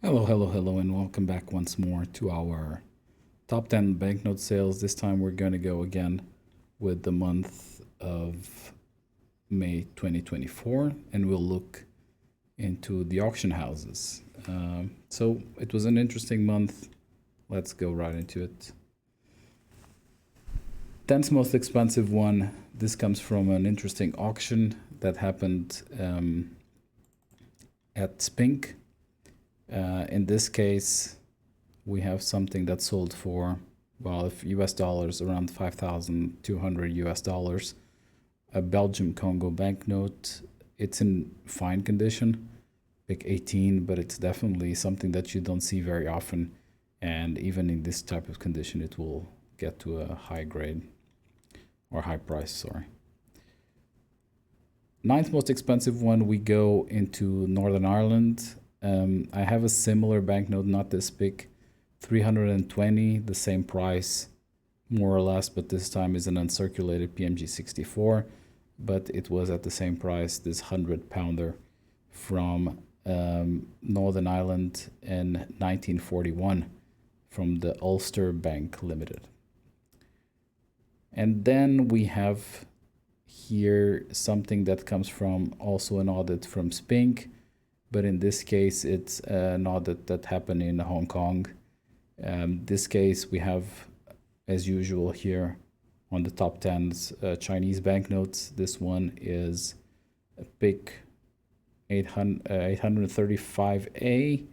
Hello, hello, hello, and welcome back once more to our top 10 banknote sales. This time we're going to go again with the month of May 2024, and we'll look into the auction houses. So it was an interesting month. Let's go right into it. 10th most expensive one. This comes from an interesting auction that happened at Spink. In this case, we have something that sold for, well, if US dollars, around 5,200 US dollars. A Belgium Congo banknote. It's in fine condition, pick 18, but it's definitely something that you don't see very often. And even in this type of condition, it will get to a high grade or high price, sorry. Ninth most expensive one, we go into Northern Ireland. I have a similar banknote, not this big, 320, the same price, more or less, but this time is an uncirculated PMG 64, but it was at the same price, this 100-pounder from Northern Ireland in 1941 from the Ulster Bank Limited. And then we have here something that comes from also an audit from Spink, but in this case it's an audit that happened in Hong Kong. This case we have, as usual here on the top 10s, Chinese banknotes. This one is a PIC 835A,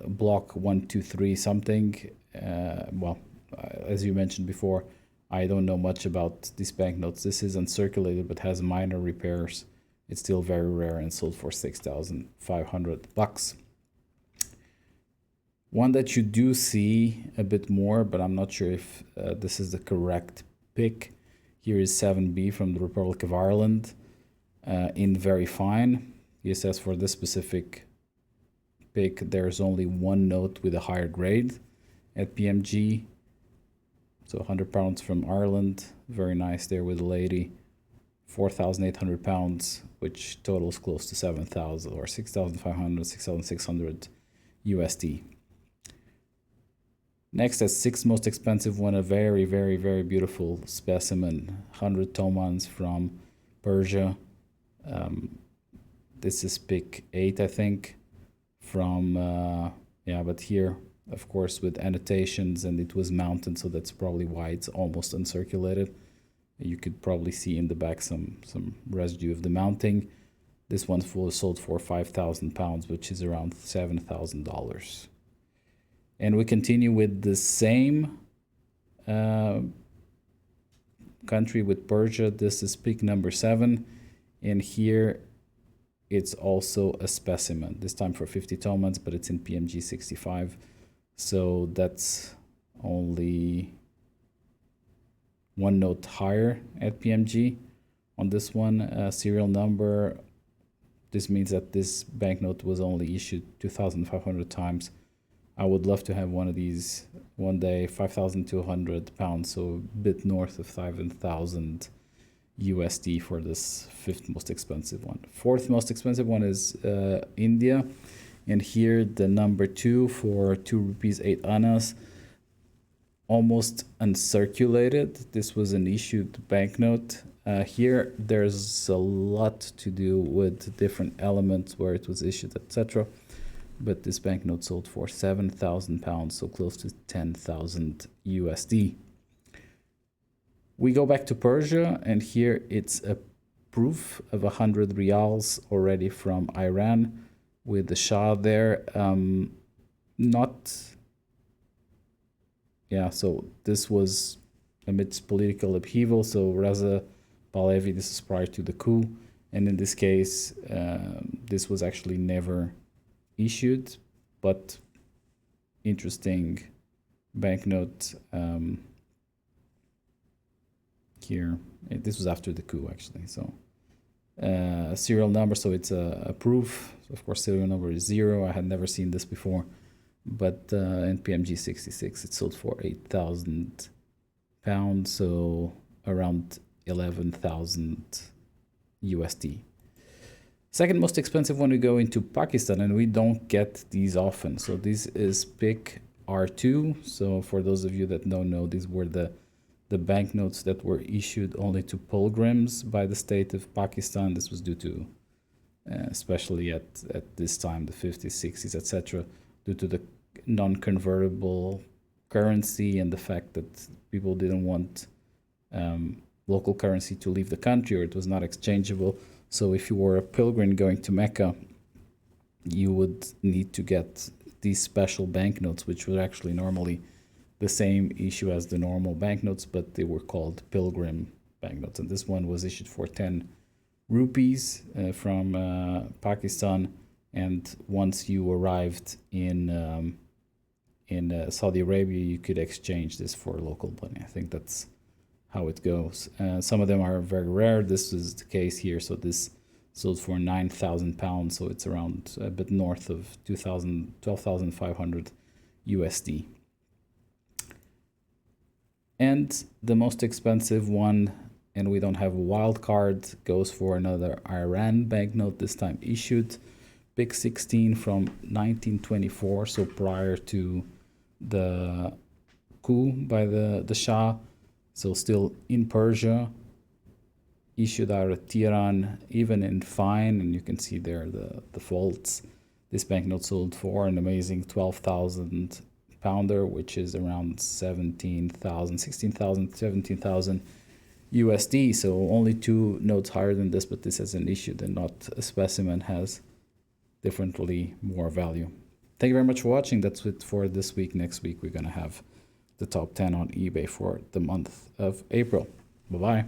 block 123 something. As you mentioned before, I don't know much about these banknotes. This is uncirculated but has minor repairs. It's still very rare and sold for $6,500. One that you do see a bit more, but I'm not sure if this is the correct pick. Here is 7B from the Republic of Ireland in very fine. He says for this specific pick, there's only one note with a higher grade at PMG. So 100 pounds from Ireland, very nice there with a lady. 4,800 pounds, which totals close to 7,000 or 6,500, 6,600 USD. Next, as sixth most expensive one, a very, very, very beautiful specimen, 100 tomans from Persia. This is pick 8, I think, from, but here, of course, with annotations, and it was mounted, so that's probably why it's almost uncirculated. You could probably see in the back some residue of the mounting. This one's sold for 5,000 pounds, which is around $7,000. And we continue with the same country with Persia. This is pick number 7. And here it's also a specimen, this time for 50 tomans, but it's in PMG 65. So that's only one note higher at PMG on this one. Serial number, this means that this banknote was only issued 2,500 times. I would love to have one of these one day. 5,200 pounds, so a bit north of 7,000 USD for this fifth most expensive one. Fourth most expensive one is India, and here the number 2 for 2 rupees 8 annas, almost uncirculated. This was an issued banknote. Here there's a lot to do with different elements where it was issued, etc. But this banknote sold for 7,000 pounds, so close to 10,000 USD. We go back to Persia, and here it's a proof of 100 rials already from Iran with the Shah there. So this was amidst political upheaval. So Reza Pahlavi, this is prior to the coup. And in this case, this was actually never issued, but interesting banknote here. This was after the coup, actually. So serial number, so it's a proof. Of course, serial number is 0. I had never seen this before. But in PMG 66, it sold for 8,000 pounds, so around 11,000 USD. Second most expensive one, we go into Pakistan, and we don't get these often. So this is PIC R2. So for those of you that don't know, these were the banknotes that were issued only to pilgrims by the state of Pakistan. This was due to, especially at this time, the 50s, 60s, etc., due to the non-convertible currency and the fact that people didn't want local currency to leave the country, or it was not exchangeable. So if you were a pilgrim going to Mecca, you would need to get these special banknotes, which were actually normally the same issue as the normal banknotes, but they were called pilgrim banknotes. And this one was issued for 10 rupees from Pakistan. And once you arrived in Saudi Arabia, you could exchange this for local money. I think that's how it goes. Some of them are very rare. This is the case here. So this sold for 9,000 pounds. So it's around a bit north of 12,500 USD. And the most expensive one, and we don't have a wild card, goes for another Iran banknote, this time issued PIC 16 from 1924. So prior to the coup by the Shah. So still in Persia, issued out of Tehran, even in fine, and you can see there the faults. This banknote sold for an amazing 12,000 pounder, which is around 16,000, 17,000 USD. So only two notes higher than this, but this has an issued and not a specimen, has differently more value. Thank you very much for watching. That's it for this week. Next week, we're going to have the top 10 on eBay for the month of April. Bye-bye.